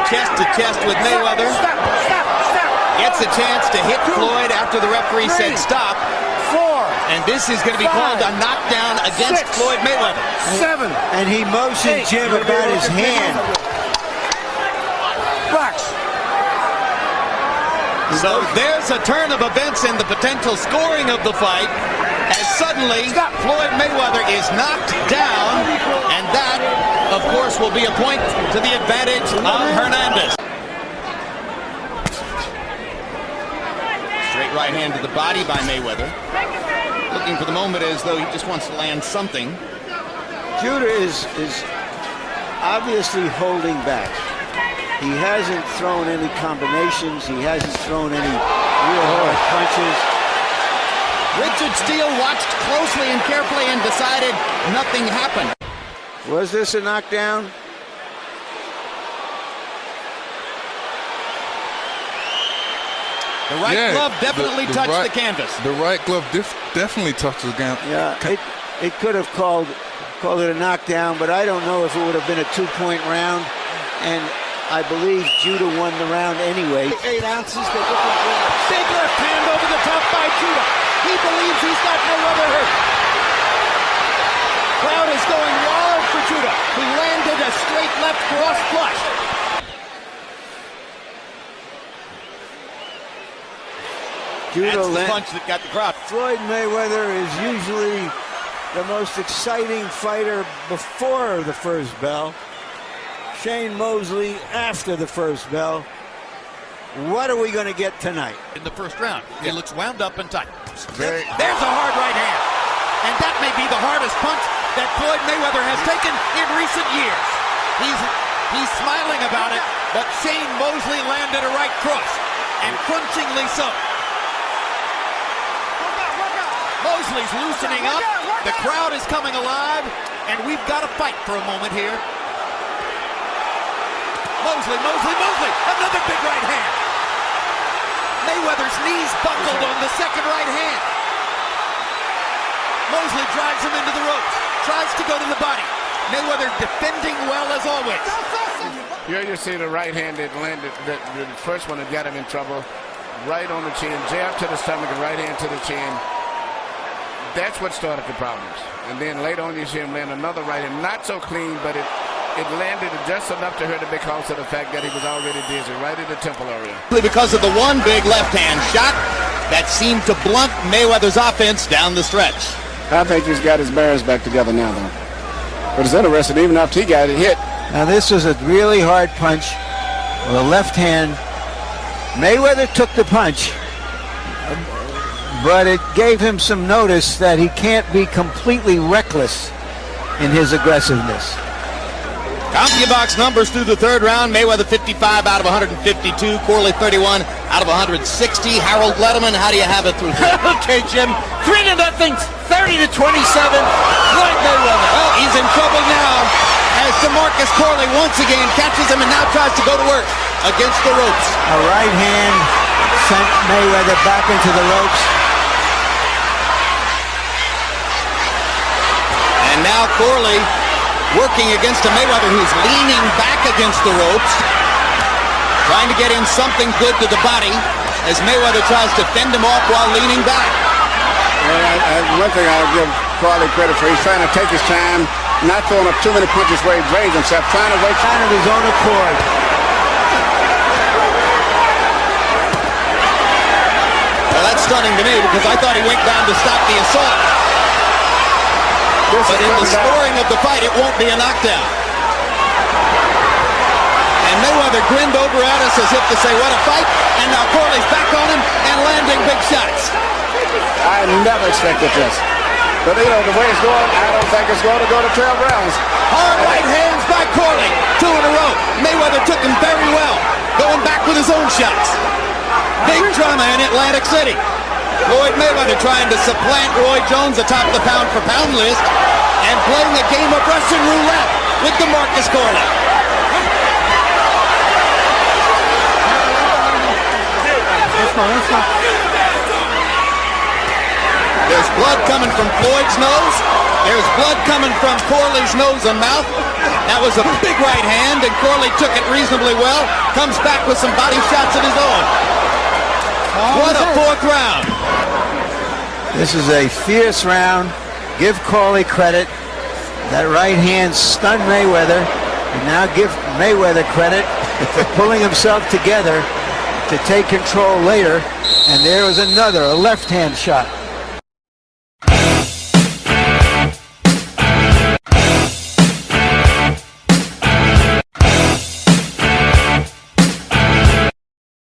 chest to chest with Mayweather. Gets a chance to hit Floyd after the referee said stop. 4. And this is going to be called a knockdown against Floyd Mayweather. 7. And he motioned Jim about his hand. Box. So there's a turn of events in the potential scoring of the fight, as suddenly Floyd Mayweather is knocked down, and that, of course, will be a point to the advantage of Hernandez. Straight right hand to the body by Mayweather. Looking for the moment as though he just wants to land something. Judah is obviously holding back. He hasn't thrown any combinations. He hasn't thrown any real hard punches. Richard Steele watched closely and carefully and decided nothing happened. Was this a knockdown? The right glove definitely touched the canvas. The right glove definitely touched the canvas. Yeah, it could have called it a knockdown, but I don't know if it would have been a 2-point round. And I believe Judah won the round anyway. 8 ounces. Big left hand over the top by Judah. He believes he's got Mayweather hurt. Crowd is going wild for Judah. He landed a straight left cross flush. Judah That's the punch that got the crowd. Floyd Mayweather is usually the most exciting fighter before the first bell. Shane Mosley after the first bell. What are we going to get tonight? In the first round, he looks wound up and tight. There's a hard right hand. And that may be the hardest punch that Floyd Mayweather has taken in recent years. He's smiling about it, but Shane Mosley landed a right cross, and crunchingly so. Mosley's loosening up. The crowd is coming alive, and we've got to fight for a moment here. Mosley, another big right hand. Mayweather's knees buckled on the second right hand. Mosley drives him into the ropes, tries to go to the body. Mayweather defending well as always. Here you see the right hand that landed, the first one that got him in trouble. Right on the chin, jab to the stomach and right hand to the chin. That's what started the problems. And then later on you see him land another right hand, not so clean, but it landed just enough to hurt him because of the fact that he was already dizzy, right in the temple area. Because of the one big left-hand shot that seemed to blunt Mayweather's offense down the stretch. I think he's got his bearings back together now, though. But it's interesting, even after he got it hit. Now this was a really hard punch with a left hand. Mayweather took the punch, but it gave him some notice that he can't be completely reckless in his aggressiveness. CompuBox numbers through the third round. Mayweather 55 out of 152. Corley 31 out of 160. Harold Letterman, how do you have it through three? Okay, Jim. 3-0. 30-27. Floyd Mayweather. Well, he's in trouble now as DeMarcus Corley once again catches him and now tries to go to work against the ropes. A right hand sent Mayweather back into the ropes. And now Corley working against a Mayweather who's leaning back against the ropes, trying to get in something good to the body as Mayweather tries to fend him off while leaning back. One thing I'll give Corley credit for, he's trying to take his time, not throwing up too many punches where he drains himself, trying to wait out of his own accord. Well, that's stunning to me because I thought he went down to stop the assault. But in the scoring of the fight, it won't be a knockdown. And Mayweather grinned over at us as if to say, what a fight. And now Corley's back on him and landing big shots. I never expected this. But, you know, the way it's going, I don't think it's going to go to 12 rounds. Hard right hands by Corley. 2 in a row. Mayweather took him very well, going back with his own shots. Big drama in Atlantic City. Floyd Mayweather trying to supplant Roy Jones atop the pound-for-pound list and playing a game of Russian roulette with DeMarcus Corley. There's blood coming from Floyd's nose. There's blood coming from Corley's nose and mouth. That was a big right hand, and Corley took it reasonably well. Comes back with some body shots of his own. What a fourth round. This is a fierce round. Give Corley credit. That right hand stunned Mayweather. And now give Mayweather credit for pulling himself together to take control later. And there was another, a left hand shot.